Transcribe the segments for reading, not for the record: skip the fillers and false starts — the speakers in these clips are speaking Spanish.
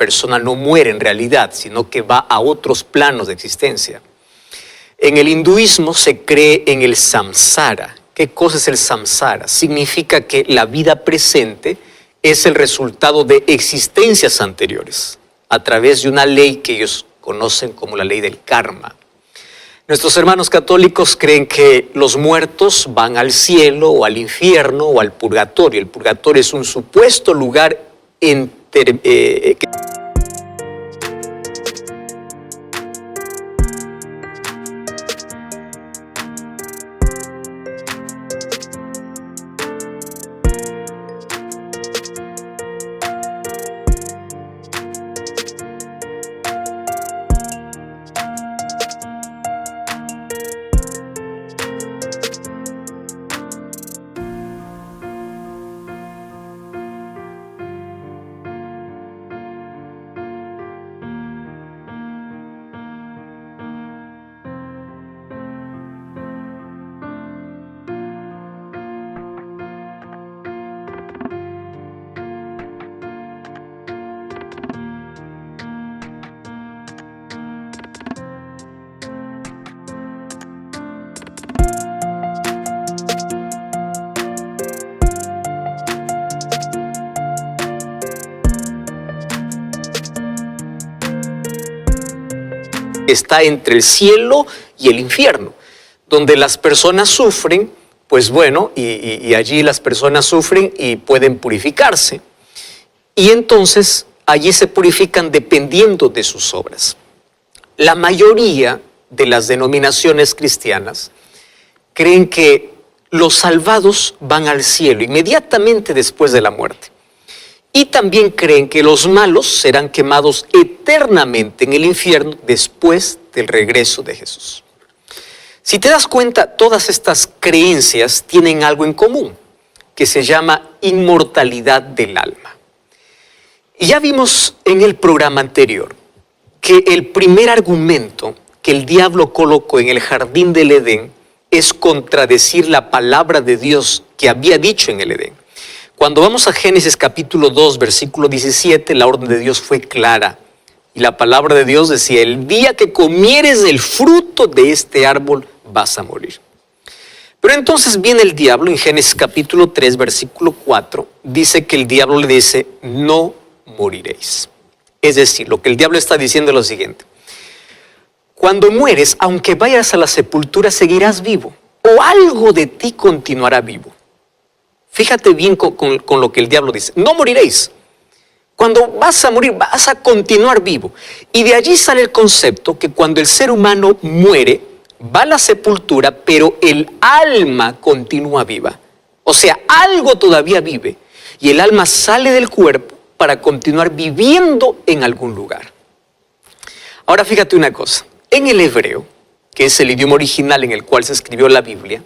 persona no muere en realidad, sino que va a otros planos de existencia. En el hinduismo se cree en el samsara. ¿Qué cosa es el samsara? Significa que la vida presente es el resultado de existencias anteriores, a través de una ley que ellos conocen como la ley del karma. Nuestros hermanos católicos creen que los muertos van al cielo o al infierno o al purgatorio. El purgatorio es un supuesto lugar está entre el cielo y el infierno, donde las personas sufren, pues bueno, y allí las personas sufren y pueden purificarse. Y entonces allí se purifican dependiendo de sus obras. La mayoría de las denominaciones cristianas creen que los salvados van al cielo inmediatamente después de la muerte. Y también creen que los malos serán quemados eternamente en el infierno después del regreso de Jesús. Si te das cuenta, todas estas creencias tienen algo en común, que se llama inmortalidad del alma. Y ya vimos en el programa anterior que el primer argumento que el diablo colocó en el jardín del Edén es contradecir la palabra de Dios que había dicho en el Edén. Cuando vamos a Génesis capítulo 2, versículo 17, la orden de Dios fue clara. Y la palabra de Dios decía, el día que comieres del fruto de este árbol vas a morir. Pero entonces viene el diablo en Génesis capítulo 3, versículo 4, dice que el diablo le dice, no moriréis. Es decir, lo que el diablo está diciendo es lo siguiente. Cuando mueres, aunque vayas a la sepultura, seguirás vivo. O algo de ti continuará vivo. Fíjate bien con lo que el diablo dice. No moriréis. Cuando vas a morir, vas a continuar vivo. Y de allí sale el concepto que cuando el ser humano muere, va a la sepultura, pero el alma continúa viva. O sea, algo todavía vive. Y el alma sale del cuerpo para continuar viviendo en algún lugar. Ahora fíjate una cosa. En el hebreo, que es el idioma original en el cual se escribió la Biblia,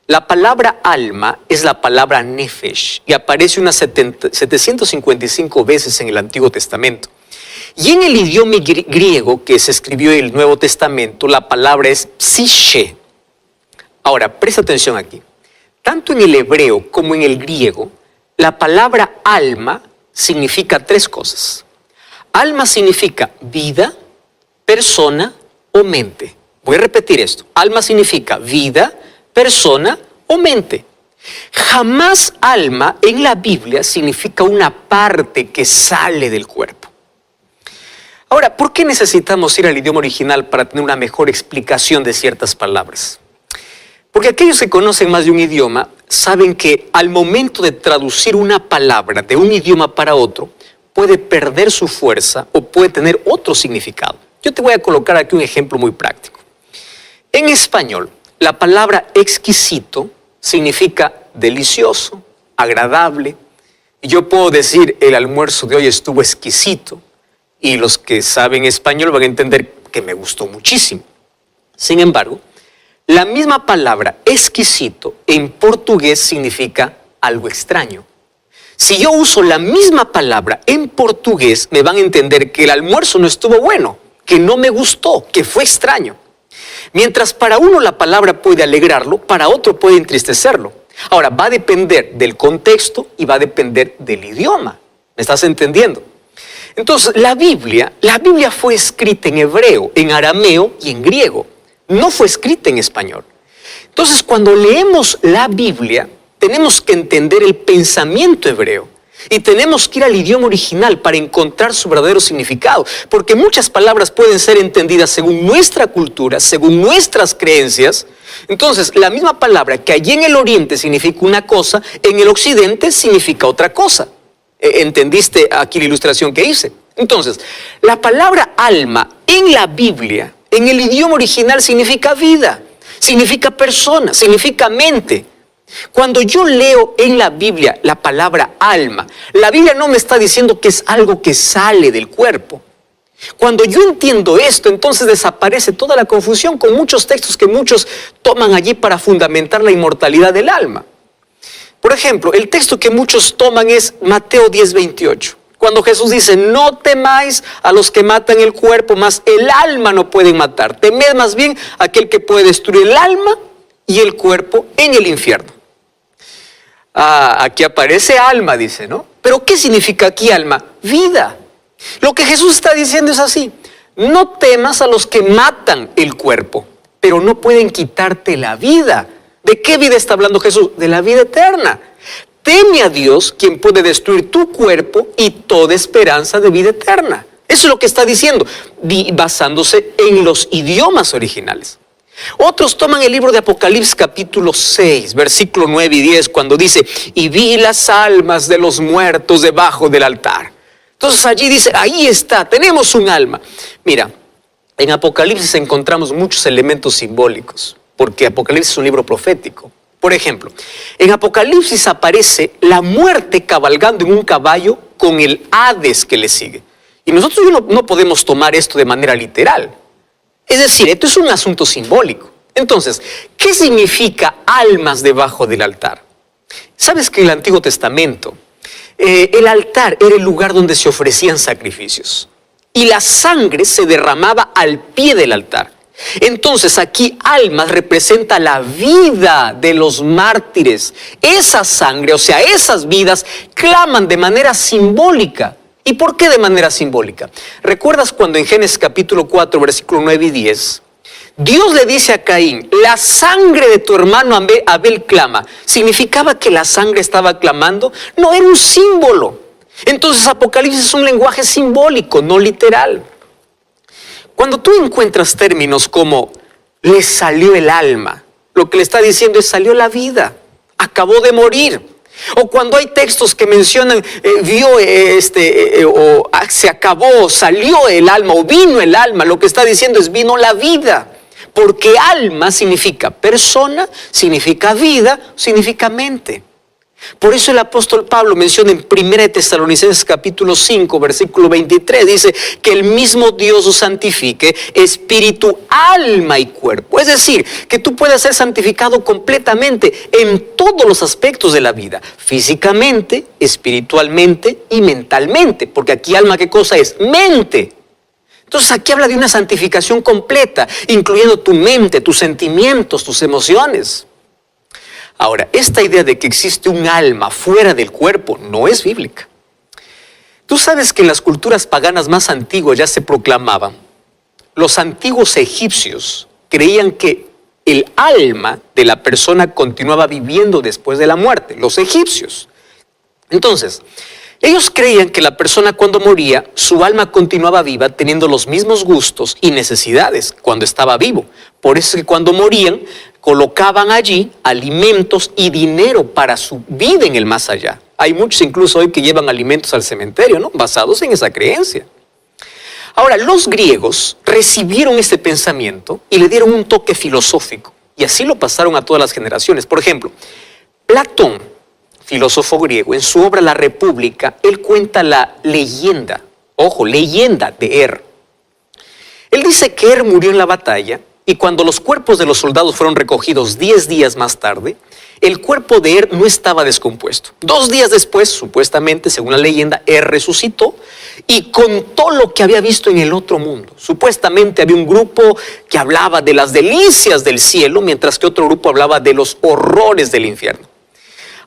la palabra alma es la palabra nefesh y aparece unas 755 veces en el Antiguo Testamento. Y en el idioma griego que se escribió en el Nuevo Testamento, la palabra es psiche. Ahora, presta atención aquí. Tanto en el hebreo como en el griego, la palabra alma significa tres cosas. Alma significa vida, persona o mente. Voy a repetir esto. Alma significa vida, persona o mente. Jamás alma en la Biblia significa una parte que sale del cuerpo. Ahora, ¿por qué necesitamos ir al idioma original para tener una mejor explicación de ciertas palabras? Porque aquellos que conocen más de un idioma saben que al momento de traducir una palabra de un idioma para otro, puede perder su fuerza o puede tener otro significado. Yo te voy a colocar aquí un ejemplo muy práctico. En español, la palabra exquisito significa delicioso, agradable. Y yo puedo decir, el almuerzo de hoy estuvo exquisito. Y los que saben español van a entender que me gustó muchísimo. Sin embargo, la misma palabra exquisito en portugués significa algo extraño. Si yo uso la misma palabra en portugués, me van a entender que el almuerzo no estuvo bueno, que no me gustó, que fue extraño. Mientras para uno la palabra puede alegrarlo, para otro puede entristecerlo. Ahora, va a depender del contexto y va a depender del idioma. ¿Me estás entendiendo? Entonces, la Biblia fue escrita en hebreo, en arameo y en griego. No fue escrita en español. Entonces, cuando leemos la Biblia, tenemos que entender el pensamiento hebreo. Y tenemos que ir al idioma original para encontrar su verdadero significado. Porque muchas palabras pueden ser entendidas según nuestra cultura, según nuestras creencias. Entonces, la misma palabra que allí en el oriente significa una cosa, en el occidente significa otra cosa. ¿Entendiste aquí la ilustración que hice? Entonces, la palabra alma en la Biblia, en el idioma original, significa vida, significa persona, significa mente. Cuando yo leo en la Biblia la palabra alma, la Biblia no me está diciendo que es algo que sale del cuerpo. Cuando yo entiendo esto, entonces desaparece toda la confusión con muchos textos que muchos toman allí para fundamentar la inmortalidad del alma. Por ejemplo, el texto que muchos toman es Mateo 10:28. Cuando Jesús dice, no temáis a los que matan el cuerpo, mas el alma no pueden matar. Temed más bien a aquel que puede destruir el alma y el cuerpo en el infierno. Aquí aparece alma, dice, ¿no? Pero ¿qué significa aquí alma? Vida. Lo que Jesús está diciendo es así. No temas a los que matan el cuerpo, pero no pueden quitarte la vida. ¿De qué vida está hablando Jesús? De la vida eterna. Teme a Dios, quien puede destruir tu cuerpo y toda esperanza de vida eterna. Eso es lo que está diciendo, basándose en los idiomas originales. Otros toman el libro de Apocalipsis capítulo 6, versículo 9 y 10, cuando dice, y vi las almas de los muertos debajo del altar. Entonces allí dice, ahí está, tenemos un alma. Mira, en Apocalipsis encontramos muchos elementos simbólicos, porque Apocalipsis es un libro profético. Por ejemplo, en Apocalipsis aparece la muerte cabalgando en un caballo con el Hades que le sigue. Y nosotros no podemos tomar esto de manera literal. Es decir, esto es un asunto simbólico. Entonces, ¿qué significa almas debajo del altar? ¿Sabes que en el Antiguo Testamento el altar era el lugar donde se ofrecían sacrificios? Y la sangre se derramaba al pie del altar. Entonces aquí almas representa la vida de los mártires. Esa sangre, o sea, esas vidas claman de manera simbólica. ¿Y por qué de manera simbólica? ¿Recuerdas cuando en Génesis capítulo 4, versículo 9 y 10, Dios le dice a Caín, la sangre de tu hermano Abel clama? ¿Significaba que la sangre estaba clamando? No, era un símbolo. Entonces Apocalipsis es un lenguaje simbólico, no literal. Cuando tú encuentras términos como le salió el alma, lo que le está diciendo es salió la vida, acabó de morir. O cuando hay textos que mencionan se acabó, salió el alma o vino el alma, lo que está diciendo es vino la vida. Porque alma significa persona, significa vida, significa mente. Por eso el apóstol Pablo menciona en 1 Tesalonicenses capítulo 5, versículo 23, dice que el mismo Dios os santifique, espíritu, alma y cuerpo. Es decir, que tú puedes ser santificado completamente en todos los aspectos de la vida, físicamente, espiritualmente y mentalmente, porque aquí alma, ¿qué cosa es? Mente. Entonces aquí habla de una santificación completa, incluyendo tu mente, tus sentimientos, tus emociones. Ahora, esta idea de que existe un alma fuera del cuerpo no es bíblica. Tú sabes que en las culturas paganas más antiguas ya se proclamaban. Los antiguos egipcios creían que el alma de la persona continuaba viviendo después de la muerte, los egipcios. Entonces, ellos creían que la persona cuando moría, su alma continuaba viva teniendo los mismos gustos y necesidades cuando estaba vivo. Por eso es que cuando morían, colocaban allí alimentos y dinero para su vida en el más allá. Hay muchos incluso hoy que llevan alimentos al cementerio, ¿no? Basados en esa creencia. Ahora, los griegos recibieron este pensamiento y le dieron un toque filosófico. Y así lo pasaron a todas las generaciones. Por ejemplo, Platón, filósofo griego, en su obra La República, él cuenta la leyenda, leyenda de Er. Él dice que Er murió en la batalla y cuando los cuerpos de los soldados fueron recogidos 10 días más tarde, el cuerpo de Er no estaba descompuesto. 2 días después, supuestamente, según la leyenda, Er resucitó y contó lo que había visto en el otro mundo. Supuestamente había un grupo que hablaba de las delicias del cielo, mientras que otro grupo hablaba de los horrores del infierno.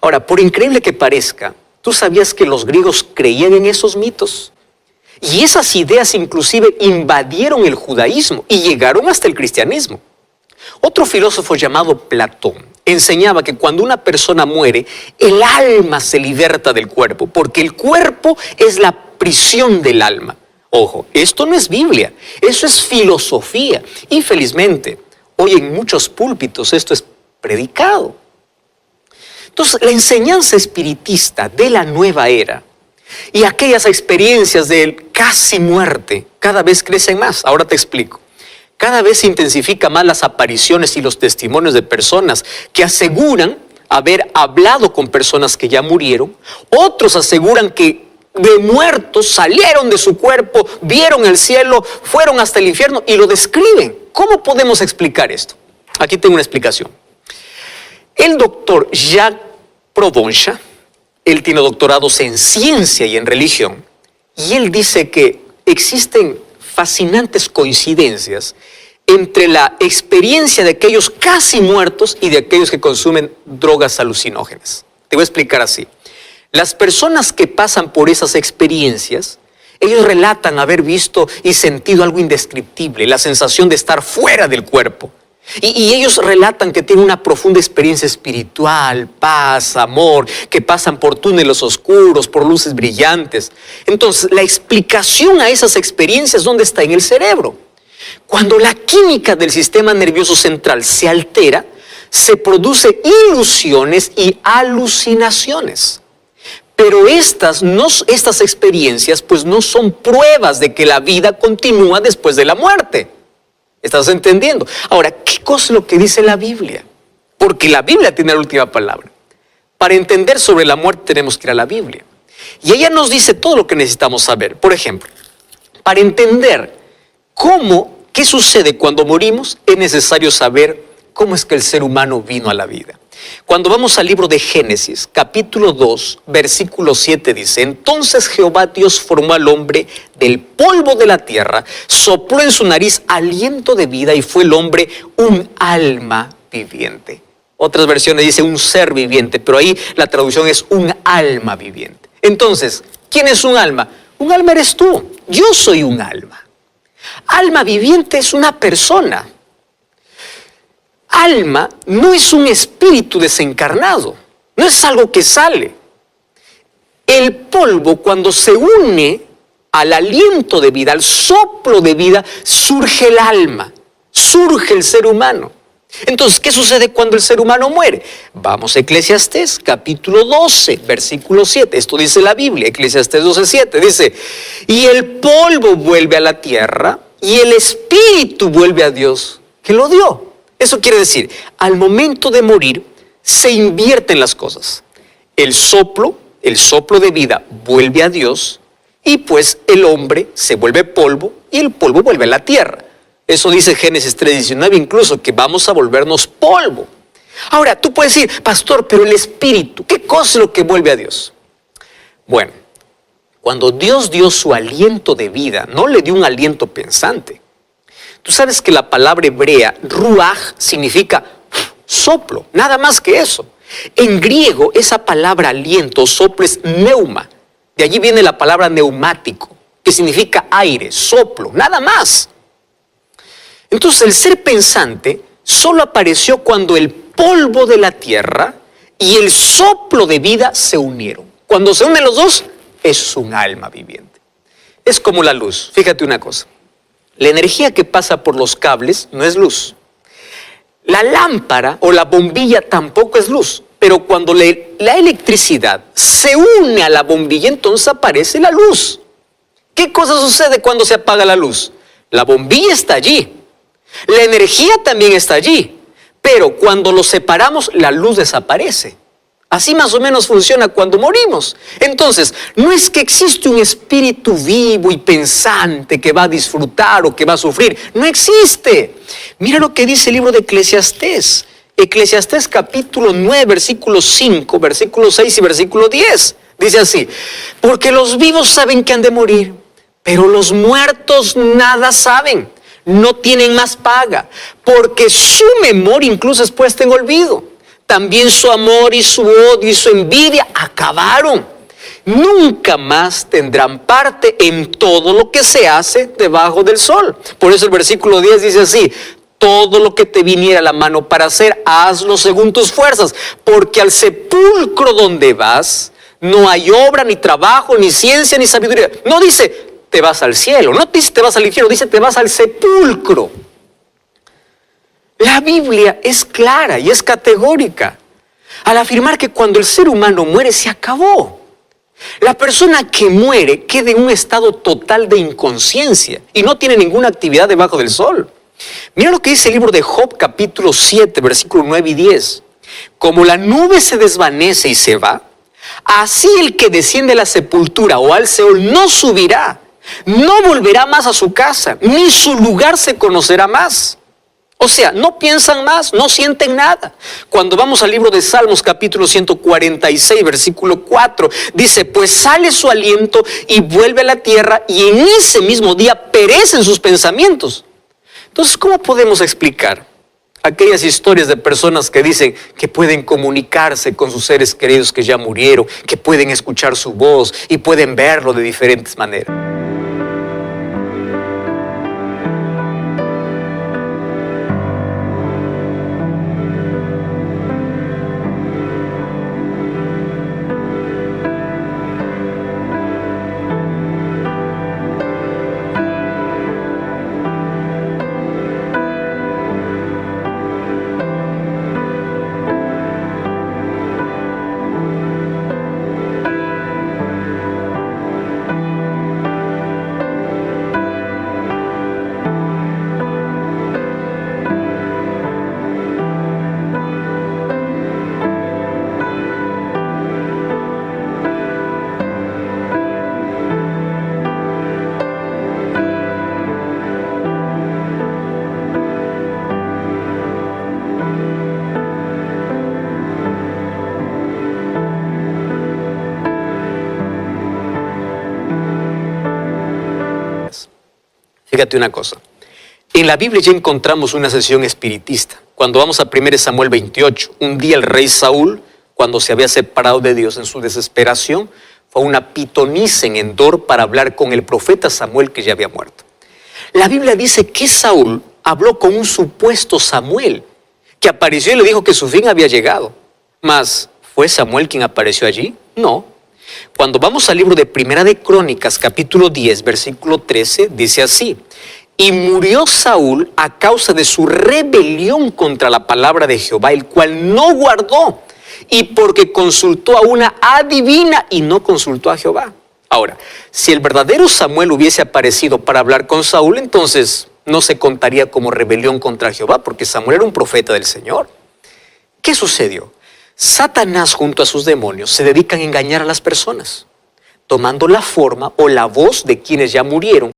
Ahora, por increíble que parezca, ¿tú sabías que los griegos creían en esos mitos? Y esas ideas inclusive invadieron el judaísmo y llegaron hasta el cristianismo. Otro filósofo llamado Platón enseñaba que cuando una persona muere, el alma se liberta del cuerpo, porque el cuerpo es la prisión del alma. Ojo, esto no es Biblia, eso es filosofía. Infelizmente, hoy en muchos púlpitos esto es predicado. Entonces, la enseñanza espiritista de la nueva era y aquellas experiencias de casi muerte cada vez crecen más. Ahora te explico. Cada vez se intensifican más las apariciones y los testimonios de personas que aseguran haber hablado con personas que ya murieron. Otros aseguran que de muertos salieron de su cuerpo, vieron el cielo, fueron hasta el infierno y lo describen. ¿Cómo podemos explicar esto? Aquí tengo una explicación. El doctor Jacques Provenza, él tiene doctorados en ciencia y en religión, y él dice que existen fascinantes coincidencias entre la experiencia de aquellos casi muertos y de aquellos que consumen drogas alucinógenas. Te voy a explicar así. Las personas que pasan por esas experiencias, ellos relatan haber visto y sentido algo indescriptible, la sensación de estar fuera del cuerpo. Y ellos relatan que tienen una profunda experiencia espiritual, paz, amor, que pasan por túneles oscuros, por luces brillantes. Entonces, la explicación a esas experiencias, ¿dónde está? En el cerebro. Cuando la química del sistema nervioso central se altera, se producen ilusiones y alucinaciones. Pero estas experiencias pues no son pruebas de que la vida continúa después de la muerte. ¿Estás entendiendo? Ahora, ¿qué cosa es lo que dice la Biblia? Porque la Biblia tiene la última palabra. Para entender sobre la muerte tenemos que ir a la Biblia. Y ella nos dice todo lo que necesitamos saber. Por ejemplo, para entender qué sucede cuando morimos, es necesario saber cómo es que el ser humano vino a la vida. Cuando vamos al libro de Génesis, capítulo 2, versículo 7 dice: entonces Jehová Dios formó al hombre del polvo de la tierra, sopló en su nariz aliento de vida y fue el hombre un alma viviente. Otras versiones dice un ser viviente, pero ahí la traducción es un alma viviente. Entonces, ¿quién es un alma? Un alma eres tú, yo soy un alma. Alma viviente es una persona. Alma no es un espíritu desencarnado, no es algo que sale. El polvo, cuando se une al aliento de vida, al soplo de vida, surge el alma, surge el ser humano. Entonces, ¿qué sucede cuando el ser humano muere? Vamos a Eclesiastés, capítulo 12, versículo 7. Esto dice la Biblia, Eclesiastés 12, 7. Dice: y el polvo vuelve a la tierra y el espíritu vuelve a Dios que lo dio. Eso quiere decir, al momento de morir, se invierten las cosas. El soplo de vida vuelve a Dios y pues el hombre se vuelve polvo y el polvo vuelve a la tierra. Eso dice Génesis 3:19 incluso, que vamos a volvernos polvo. Ahora, tú puedes decir: pastor, pero el espíritu, ¿qué cosa es lo que vuelve a Dios? Bueno, cuando Dios dio su aliento de vida, no le dio un aliento pensante. Tú sabes que la palabra hebrea, ruach, significa soplo, nada más que eso. En griego, esa palabra aliento, soplo, es neuma. De allí viene la palabra neumático, que significa aire, soplo, nada más. Entonces, el ser pensante solo apareció cuando el polvo de la tierra y el soplo de vida se unieron. Cuando se unen los dos, es un alma viviente. Es como la luz. Fíjate una cosa. La energía que pasa por los cables no es luz. La lámpara o la bombilla tampoco es luz. Pero cuando la electricidad se une a la bombilla, entonces aparece la luz. ¿Qué cosa sucede cuando se apaga la luz? La bombilla está allí. La energía también está allí. Pero cuando los separamos, la luz desaparece. Así más o menos funciona cuando morimos. Entonces, no es que existe un espíritu vivo y pensante que va a disfrutar o que va a sufrir. No existe. Mira lo que dice el libro de Eclesiastés. Eclesiastés capítulo 9, versículo 5, versículo 6 y versículo 10. Dice así: porque los vivos saben que han de morir, pero los muertos nada saben. No tienen más paga, porque su memoria incluso es puesta en olvido. También su amor y su odio y su envidia acabaron. nunca más tendrán parte en todo lo que se hace debajo del sol. Por eso el versículo 10 dice así: todo lo que te viniera a la mano para hacer, hazlo según tus fuerzas, porque al sepulcro donde vas no hay obra, ni trabajo, ni ciencia, ni sabiduría. No dice te vas al cielo, no dice te vas al infierno, dice te vas al sepulcro. La Biblia es clara y es categórica al afirmar que cuando el ser humano muere se acabó. La persona que muere queda en un estado total de inconsciencia y no tiene ninguna actividad debajo del sol. Mira lo que dice el libro de Job, capítulo 7, versículos 9 y 10. Como la nube se desvanece y se va, así el que desciende a la sepultura o al Seol no subirá, no volverá más a su casa, ni su lugar se conocerá más. O sea, no piensan más, no sienten nada. Cuando vamos al libro de Salmos, capítulo 146, versículo 4, dice: pues sale su aliento y vuelve a la tierra, y en ese mismo día perecen sus pensamientos. Entonces, ¿cómo podemos explicar aquellas historias de personas que dicen que pueden comunicarse con sus seres queridos que ya murieron, que pueden escuchar su voz y pueden verlo de diferentes maneras? Fíjate una cosa, en la Biblia ya encontramos una sesión espiritista. Cuando vamos a 1 Samuel 28, un día el rey Saúl, cuando se había separado de Dios en su desesperación, fue a una pitonisa en Endor para hablar con el profeta Samuel, que ya había muerto. La Biblia dice que Saúl habló con un supuesto Samuel, que apareció y le dijo que su fin había llegado. Mas, ¿fue Samuel quien apareció allí? No. Cuando vamos al libro de Primera de Crónicas, capítulo 10, versículo 13, dice así: y murió Saúl a causa de su rebelión contra la palabra de Jehová, el cual no guardó, y porque consultó a una adivina y no consultó a Jehová. Ahora, si el verdadero Samuel hubiese aparecido para hablar con Saúl, entonces no se contaría como rebelión contra Jehová, porque Samuel era un profeta del Señor. ¿Qué sucedió? Satanás junto a sus demonios se dedican a engañar a las personas, tomando la forma o la voz de quienes ya murieron